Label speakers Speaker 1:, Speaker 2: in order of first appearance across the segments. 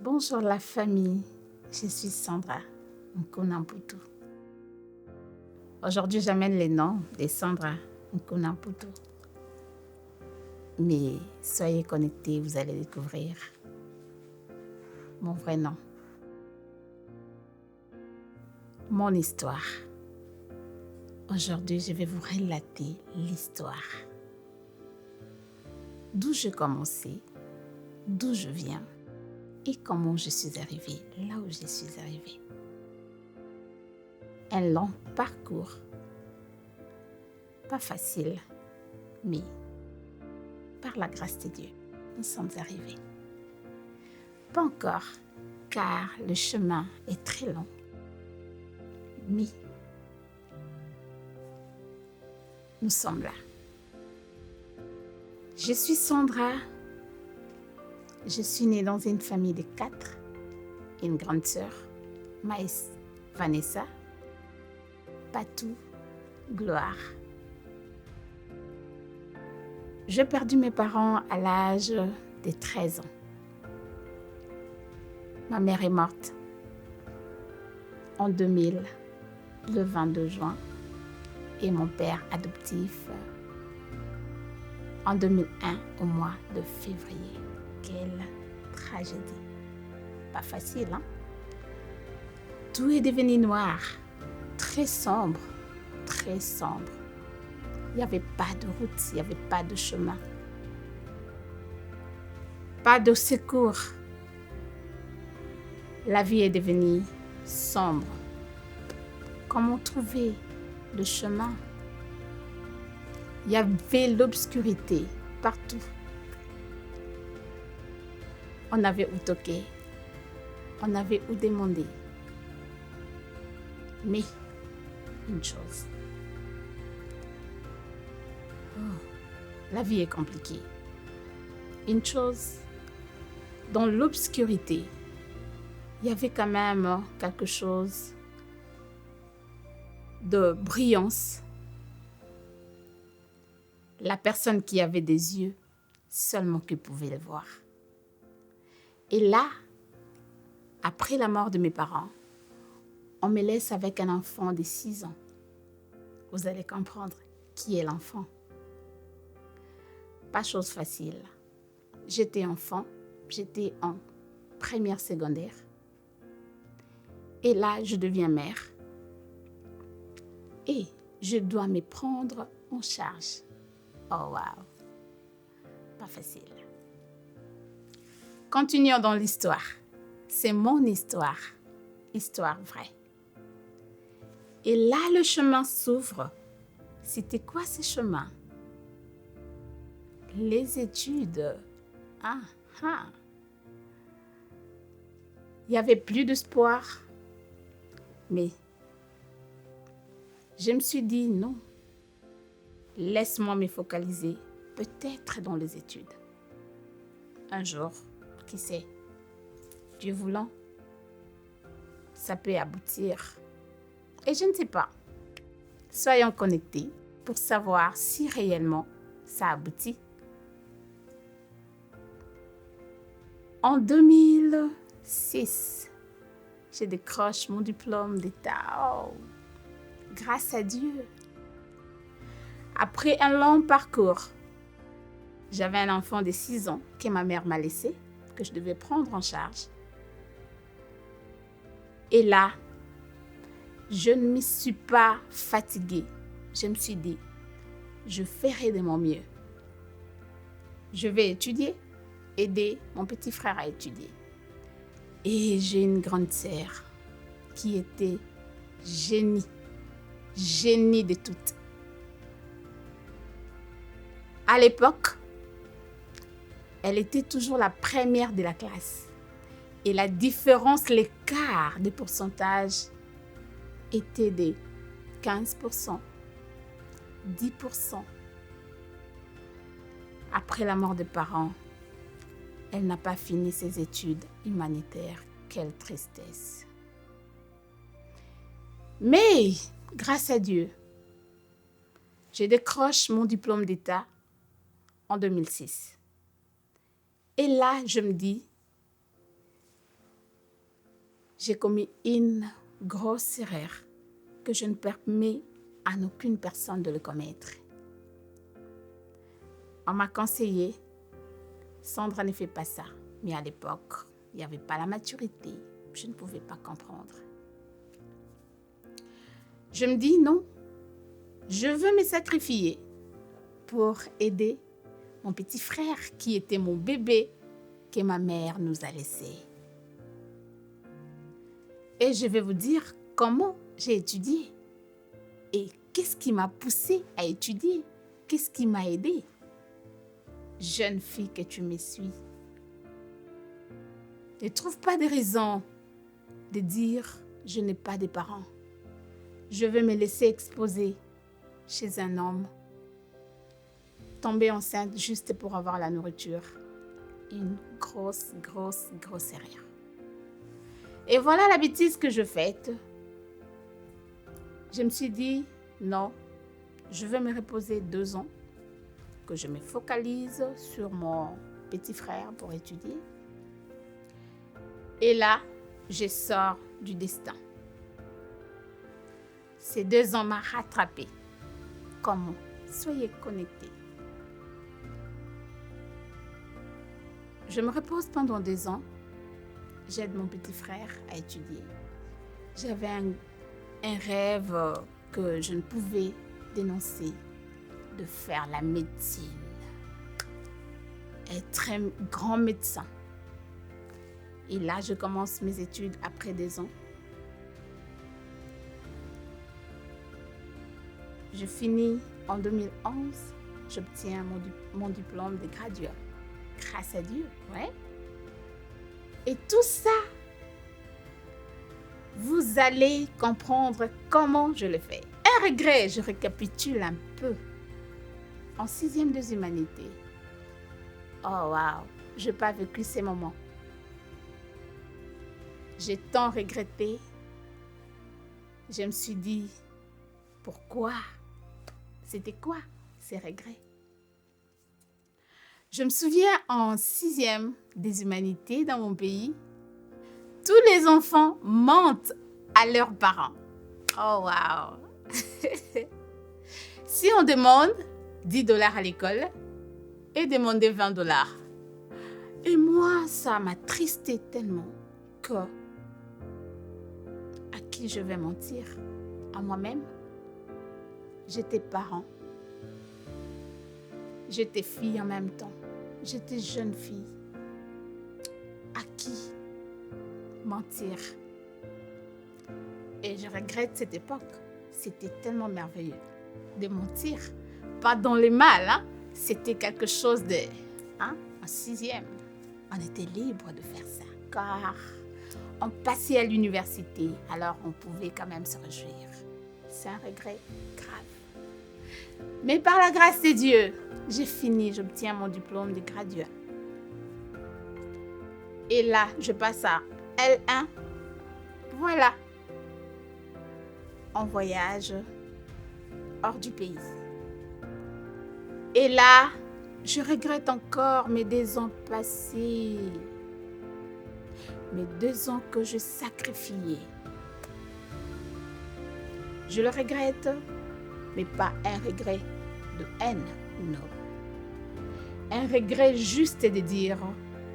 Speaker 1: Bonjour la famille, je suis Sandra Nkunamputu. Aujourd'hui, j'amène les noms de Sandra Nkunamputu. Mais soyez connectés, vous allez découvrir mon vrai nom. Mon histoire. Aujourd'hui, je vais vous relater l'histoire. D'où j'ai commencé, d'où je viens et comment je suis arrivée là où je suis arrivée. Un long parcours. Pas facile, mais par la grâce de Dieu, nous sommes arrivés. Pas encore, car le chemin est très long. Mais nous sommes là. Je suis Sandra. Je suis née dans une famille de 4. Une grande sœur, Maïs, Vanessa, Patou, Gloire. J'ai perdu mes parents à l'âge de 13 ans. Ma mère est morte en 2000, le 22 juin, et mon père adoptif en 2001 au mois de février. Quelle tragédie. Pas facile, hein? Tout est devenu noir, très sombre, très sombre. Il n'y avait pas de route, il n'y avait pas de chemin. Pas de secours. La vie est devenue sombre. Comment trouver le chemin? Il y avait l'obscurité partout. On avait où toquer, on avait où demander. Mais une chose, la vie est compliquée. Une chose, dans l'obscurité, il y avait quand même quelque chose de brillance. La personne qui avait des yeux, seulement qui pouvait le voir. Et là, après la mort de mes parents, on me laisse avec un enfant de 6 ans. Vous allez comprendre qui est l'enfant. Pas chose facile. J'étais enfant, j'étais en première secondaire. Et là, je deviens mère. Et je dois me prendre en charge. Oh wow! Pas facile. Continuons dans l'histoire. C'est mon histoire. Histoire vraie. Et là, le chemin s'ouvre. C'était quoi ce chemin? Les études. Il n'y avait plus d'espoir. Mais je me suis dit non. Laisse-moi me focaliser, peut-être dans les études. Un jour, qui sait, Dieu voulant, ça peut aboutir. Et je ne sais pas. Soyons connectés pour savoir si réellement ça aboutit. En 2006, je décroche mon diplôme d'État. Oh, grâce à Dieu. Après un long parcours, j'avais un enfant de 6 ans que ma mère m'a laissé, que je devais prendre en charge. Et là, je ne me suis pas fatiguée. Je me suis dit, je ferai de mon mieux. Je vais étudier, aider mon petit frère à étudier. Et j'ai une grande sœur qui était génie de toutes. À l'époque, elle était toujours la première de la classe. Et la différence, l'écart de pourcentage était de 15%, 10%. Après la mort des parents, elle n'a pas fini ses études humanitaires. Quelle tristesse. Mais, grâce à Dieu, je décroche mon diplôme d'État en 2006. Et là, je me dis, j'ai commis une grosse erreur que je ne permets à aucune personne de le commettre. On m'a conseillé, Sandra ne fait pas ça. Mais à l'époque, il n'y avait pas la maturité. Je ne pouvais pas comprendre. Je me dis non, je veux me sacrifier pour aider mon petit frère qui était mon bébé que ma mère nous a laissé. Et je vais vous dire comment j'ai étudié et qu'est-ce qui m'a poussée à étudier, qu'est-ce qui m'a aidée. Jeune fille que tu me suis, ne trouve pas de raison de dire je n'ai pas de parents. Je vais me laisser exposer chez un homme, tomber enceinte juste pour avoir la nourriture. Une grosse erreur. Et voilà la bêtise que je fais. Je me suis dit, non, je vais me reposer 2 ans, que je me focalise sur mon petit frère pour étudier. Et là, je sors du destin. Ces 2 ans m'ont rattrapé. Comment? Soyez connectés. Je me repose pendant 2 ans. J'aide mon petit frère à étudier. J'avais un rêve que je ne pouvais dénoncer, de faire la médecine. Être un grand médecin. Et là, je commence mes études après 2 ans. Je finis en 2011. J'obtiens mon diplôme de graduat. Grâce à Dieu, ouais. Et tout ça, vous allez comprendre comment je le fais. Un regret, je récapitule un peu. En 6e des humanités. Oh wow, je n'ai pas vécu ces moments. J'ai tant regretté. Je me suis dit, pourquoi? C'était quoi ces regrets? Je me souviens en 6e des humanités dans mon pays, tous les enfants mentent à leurs parents. Oh wow! Si on demande 10 $ à l'école, et demander 20 $. Et moi, ça m'a tristé tellement que à qui je vais mentir? À moi-même? J'étais parent. J'étais fille en même temps. J'étais jeune fille. À qui mentir? Et je regrette cette époque. C'était tellement merveilleux de mentir. Pas dans le mal, hein? C'était quelque chose de... en 6e, on était libre de faire ça. Car on passait à l'université, alors on pouvait quand même se réjouir. C'est un regret grave. Mais par la grâce de Dieu, j'ai fini, j'obtiens mon diplôme de graduat. Et là, je passe à L1. Voilà. En voyage hors du pays. Et là, je regrette encore mes 2 ans passés. Mes 2 ans que je sacrifiais. Je le regrette, mais pas un regret de haine, non. Un regret juste de dire,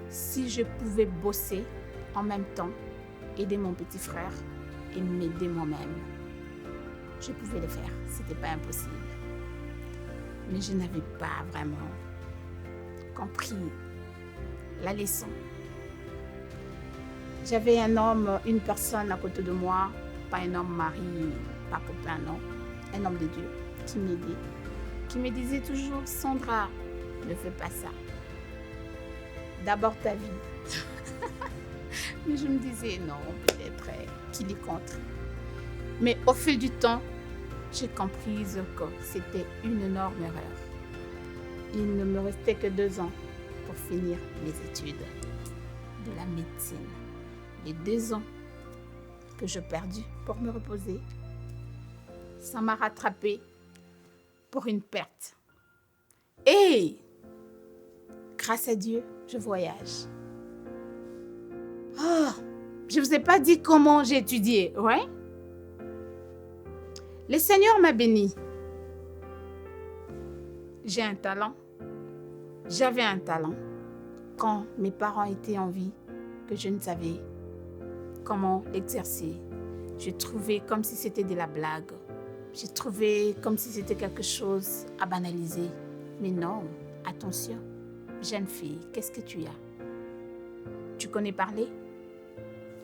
Speaker 1: si je pouvais bosser en même temps, aider mon petit frère et m'aider moi-même, je pouvais le faire. C'était pas impossible. Mais je n'avais pas vraiment compris la leçon. J'avais un homme, une personne à côté de moi, pas un homme mari, pas copain, non, un homme de Dieu qui m'aidait, qui me disait toujours, Sandra, ne fais pas ça. D'abord ta vie. Mais je me disais, non, peut-être qu'il est contre. Mais au fil du temps, j'ai compris que c'était une énorme erreur. Il ne me restait que 2 ans pour finir mes études de la médecine. Les 2 ans que j'ai perdus pour me reposer, ça m'a rattrapé pour une perte. Et grâce à Dieu, je voyage. Oh, Je ne vous ai pas dit comment j'ai étudié, ouais? Le Seigneur m'a béni. J'ai un talent. J'avais un talent quand mes parents étaient en vie, que je ne savais comment l'exercer. Je trouvais comme si c'était de la blague. Je trouvais comme si c'était quelque chose à banaliser. Mais non, attention, jeune fille, qu'est-ce que tu as? Tu connais parler?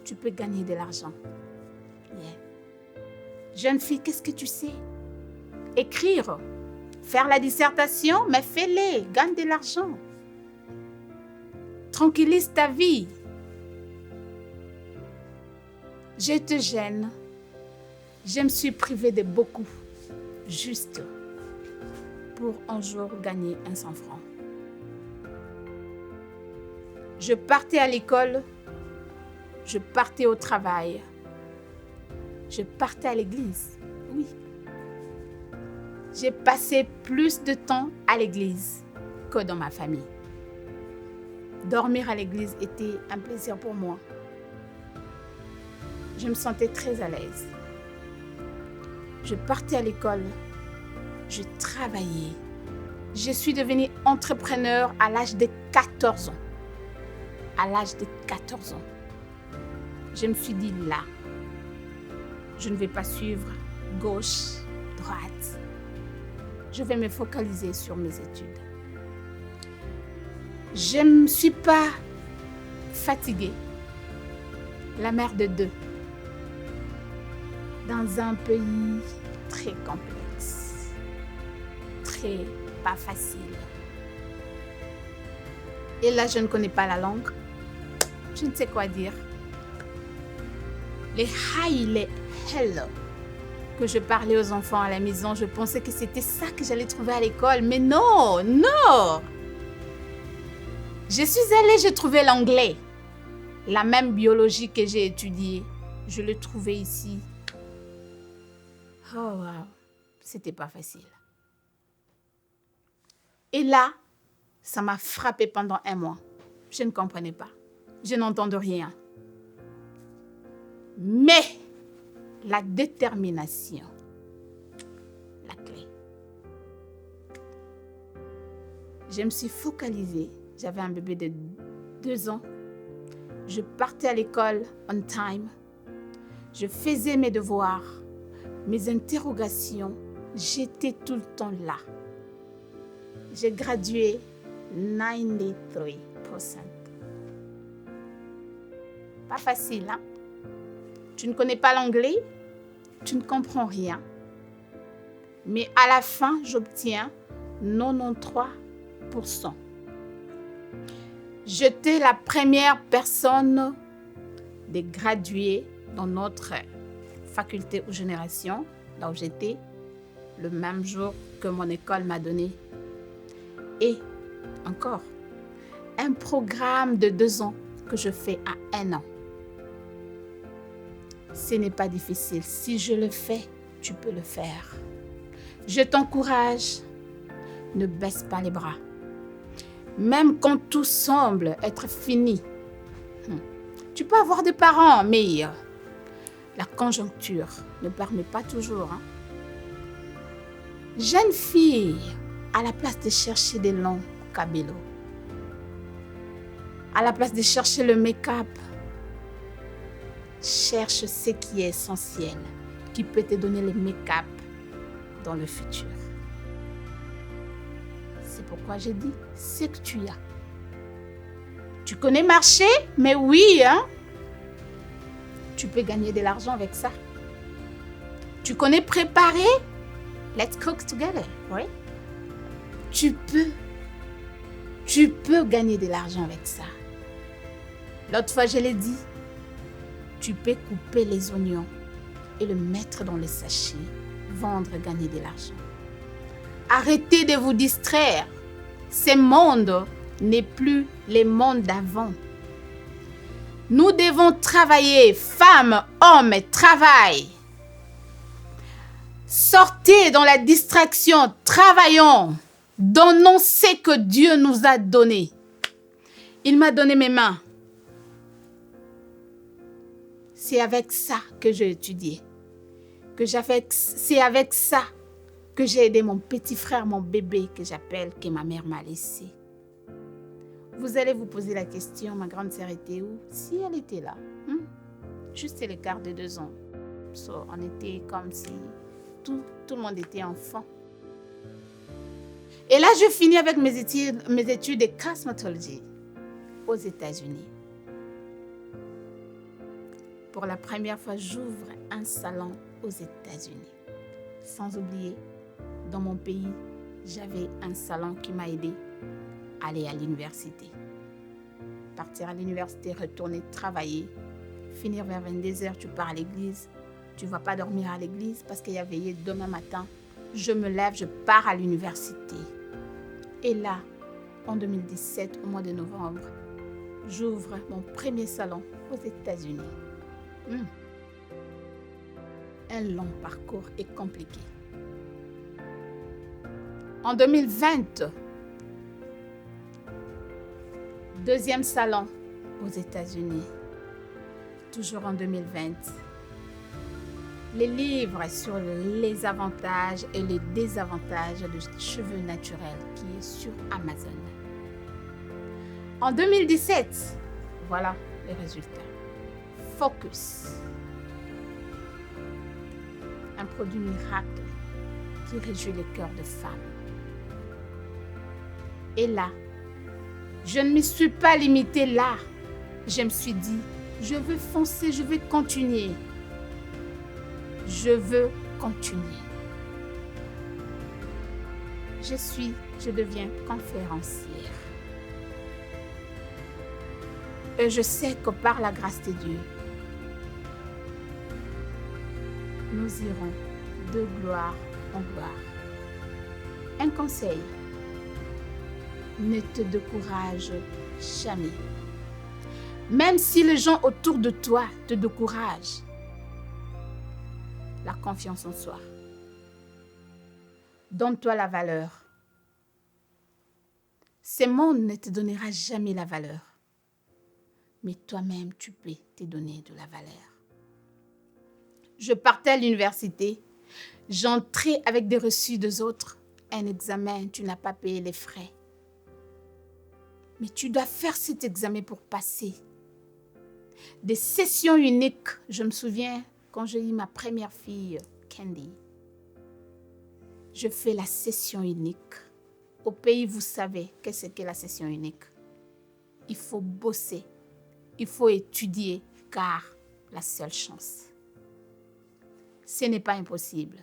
Speaker 1: Tu peux gagner de l'argent. Yeah. Jeune fille, qu'est-ce que tu sais? Écrire, faire la dissertation, mais fais-les, gagne de l'argent. Tranquillise ta vie. Je te gêne. Je me suis privée de beaucoup, juste pour un jour gagner 100 francs. Je partais à l'école, je partais au travail, je partais à l'église, oui. J'ai passé plus de temps à l'église que dans ma famille. Dormir à l'église était un plaisir pour moi. Je me sentais très à l'aise. Je partais à l'école, je travaillais. Je suis devenue entrepreneur à l'âge de 14 ans. À l'âge de 14 ans. Je me suis dit là, je ne vais pas suivre gauche, droite. Je vais me focaliser sur mes études. Je ne me suis pas fatiguée. La mère de 2. Dans un pays très complexe, très pas facile. Et là, je ne connais pas la langue. Je ne sais quoi dire. Les hi, les hello que je parlais aux enfants à la maison, je pensais que c'était ça que j'allais trouver à l'école. Mais non, non. Je suis allée, j'ai trouvé l'anglais. La même biologie que j'ai étudiée, je l'ai trouvée ici. Oh wow, c'était pas facile. Et là, ça m'a frappé pendant 1 mois. Je ne comprenais pas. Je n'entendais rien. Mais la détermination, la clé. Je me suis focalisée. J'avais un bébé de 2 ans. Je partais à l'école on time. Je faisais mes devoirs, mes interrogations. J'étais tout le temps là. J'ai gradué 93%. Pas facile, hein? Tu ne connais pas l'anglais, tu ne comprends rien. Mais à la fin, j'obtiens 93%. J'étais la première personne de graduer dans notre faculté ou génération, là où j'étais, le même jour que mon école m'a donné. Et encore, un programme de 2 ans que je fais à 1 an. Ce n'est pas difficile. Si je le fais, tu peux le faire. Je t'encourage. Ne baisse pas les bras. Même quand tout semble être fini. Tu peux avoir des parents, mais la conjoncture ne permet pas toujours. Hein. Jeune fille, à la place de chercher des longs cabellos, à la place de chercher le make-up, cherche ce qui est essentiel, qui peut te donner le make-up dans le futur. C'est pourquoi j'ai dit ce que tu as. Tu connais marcher, mais oui, hein? Tu peux gagner de l'argent avec ça. Tu connais préparer? Let's cook together, oui? Tu peux gagner de l'argent avec ça. L'autre fois, je l'ai dit, tu peux couper les oignons et le mettre dans le sachet, vendre, gagner de l'argent. Arrêtez de vous distraire. Ce monde n'est plus le monde d'avant. Nous devons travailler, femmes, hommes, travaillent. Sortez dans la distraction, travaillons. Donnons ce que Dieu nous a donné. Il m'a donné mes mains. c'est avec ça que j'ai étudié. C'est avec ça que j'ai aidé mon petit frère, mon bébé que j'appelle, que ma mère m'a laissé. Vous allez vous poser la question, ma grande sœur était où? Si elle était là. Juste l'écart de 2 ans. So, on était comme si tout le monde était enfant. Et là, je finis avec mes études de cosmétologie aux États-Unis. Pour la première fois, j'ouvre un salon aux États-Unis. Sans oublier, dans mon pays, j'avais un salon qui m'a aidé à aller à l'université. Partir à l'université, retourner travailler, finir vers 22h, tu pars à l'église. Tu ne vas pas dormir à l'église parce qu'il y a veillé demain matin. Je me lève, je pars à l'université. Et là, en 2017, au mois de novembre, j'ouvre mon premier salon aux États-Unis. Un long parcours et compliqué. En 2020, deuxième salon aux États-Unis. Toujours en 2020. Les livres sur les avantages et les désavantages des cheveux naturels qui est sur Amazon. En 2017, voilà les résultats. Focus. Un produit miracle qui réjouit le cœur de femmes. Et là, je ne me suis pas limitée là. Je me suis dit, je veux foncer, je veux continuer. Je veux continuer. Je deviens conférencière. Et je sais que par la grâce de Dieu, nous irons de gloire en gloire. Un conseil, ne te décourage jamais. Même si les gens autour de toi te découragent, la confiance en soi. Donne-toi la valeur. Ce monde ne te donnera jamais la valeur. Mais toi-même, tu peux te donner de la valeur. Je partais à l'université. J'entrais avec des reçus des autres. Un examen, tu n'as pas payé les frais. Mais tu dois faire cet examen pour passer. Des sessions uniques. Je me souviens quand j'ai eu ma première fille, Candy. Je fais la session unique. Au pays, vous savez qu'est-ce qu'est la session unique. Il faut bosser. Il faut étudier, car la seule chance. Ce n'est pas impossible.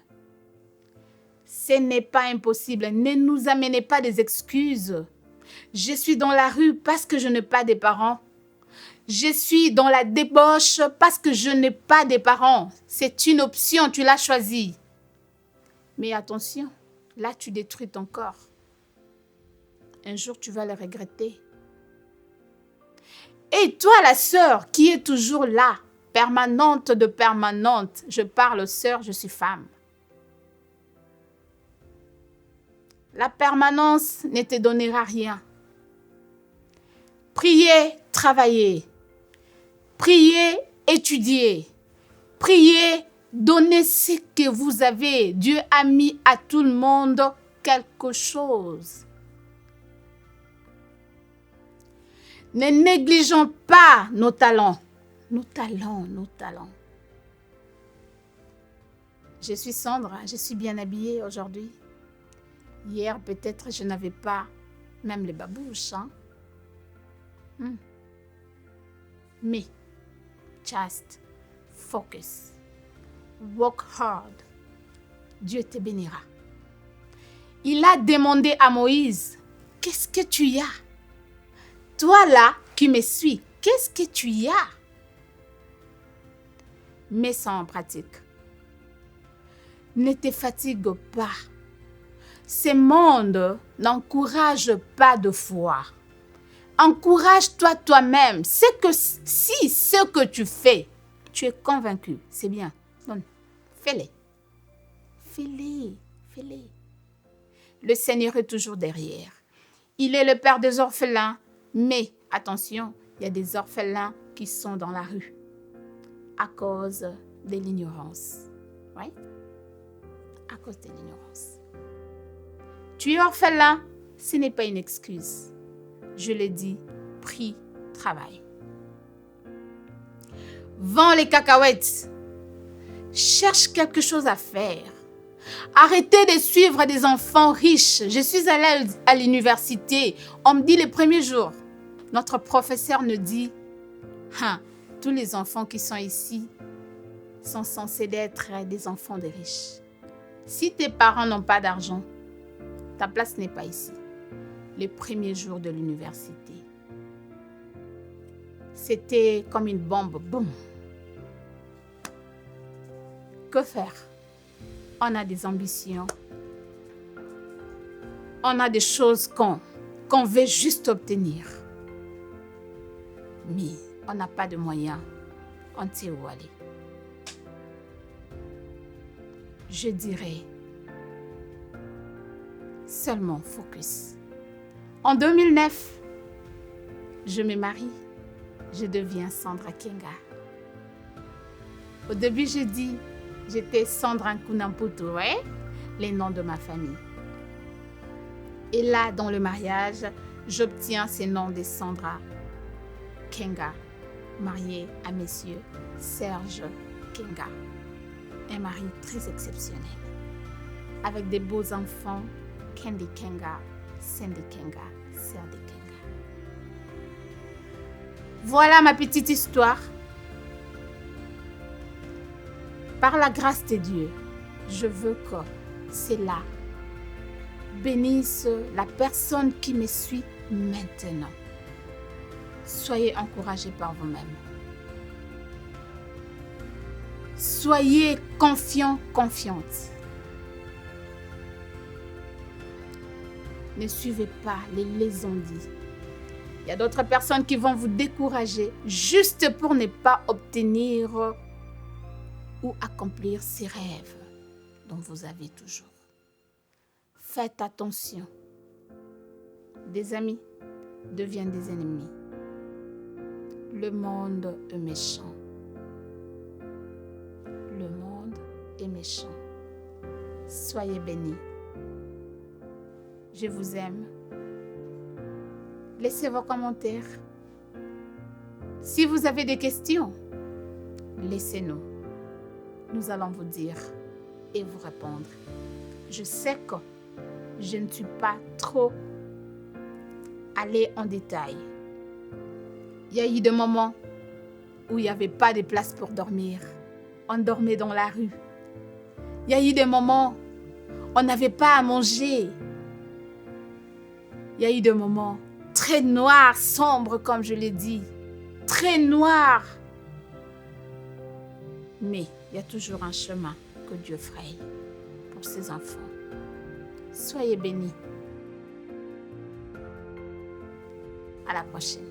Speaker 1: Ce n'est pas impossible. Ne nous amenez pas des excuses. Je suis dans la rue parce que je n'ai pas de parents. Je suis dans la débauche parce que je n'ai pas de parents. C'est une option, tu l'as choisie. Mais attention, là tu détruis ton corps. Un jour tu vas le regretter. Et toi la sœur qui est toujours là, permanente de permanente, je parle sœur, je suis femme. La permanence ne te donnera rien. Priez, travaillez. Priez, étudiez. Priez, donnez ce que vous avez. Dieu a mis à tout le monde quelque chose. Ne négligeons pas nos talents. Nos talents, nos talents. Je suis Sandra, je suis bien habillée aujourd'hui. Hier, peut-être, je n'avais pas même les babouches. Mais, just focus. Work hard. Dieu te bénira. Il a demandé à Moïse, qu'est-ce que tu as? Toi là, qui me suis, qu'est-ce que tu as? Mets ça en pratique. Ne te fatigue pas. Ce monde n'encourage pas de foi. Encourage-toi toi-même. C'est que si ce que tu fais, tu es convaincu, c'est bien. Donc, fais-les. Fais-les. Fais-les. Le Seigneur est toujours derrière. Il est le Père des orphelins. Mais attention, il y a des orphelins qui sont dans la rue. à cause de l'ignorance. Right? À cause de l'ignorance. Tu es orphelin, ce n'est pas une excuse. Je le dis, prie, travaille. Vends les cacahuètes. Cherche quelque chose à faire. Arrêtez de suivre des enfants riches. Je suis allée à l'université. On me dit les premiers jours, notre professeur nous dit, tous les enfants qui sont ici sont censés être des enfants de riches. Si tes parents n'ont pas d'argent, ta place n'est pas ici. Les premiers jours de l'université, c'était comme une bombe. Boum. Que faire? On a des ambitions. On a des choses qu'on veut juste obtenir. Mais on n'a pas de moyens. On ne sait où aller. Je dirais seulement focus. En 2009, je me marie. Je deviens Sandra Kenga. Au début, j'ai dit, j'étais Sandra Nkunamputu, ouais? Les noms de ma famille. Et là, dans le mariage, j'obtiens ces noms de Sandra Kenga, mariée à monsieur Serge Kenga. Un mari très exceptionnel. Avec des beaux enfants, Candy Kenga, Sandy Kenga, Serdi Kenga. Voilà ma petite histoire. Par la grâce de Dieu, je veux que cela bénisse la personne qui me suit maintenant. Soyez encouragés par vous-même. Soyez confiants, confiantes. Ne suivez pas les lézondis. Il y a d'autres personnes qui vont vous décourager juste pour ne pas obtenir ou accomplir ces rêves dont vous avez toujours. Faites attention. Des amis deviennent des ennemis. Le monde est méchant. Le monde est méchant. Soyez bénis. Je vous aime. Laissez vos commentaires. Si vous avez des questions, laissez-nous. Nous allons vous dire et vous répondre. Je sais que je ne suis pas trop allée en détail. Il y a eu des moments où il n'y avait pas de place pour dormir. On dormait dans la rue. Il y a eu des moments où on n'avait pas à manger. Il y a eu des moments très noirs, sombres, comme je l'ai dit. Très noirs. Mais il y a toujours un chemin que Dieu fraye pour ses enfants. Soyez bénis. À la prochaine.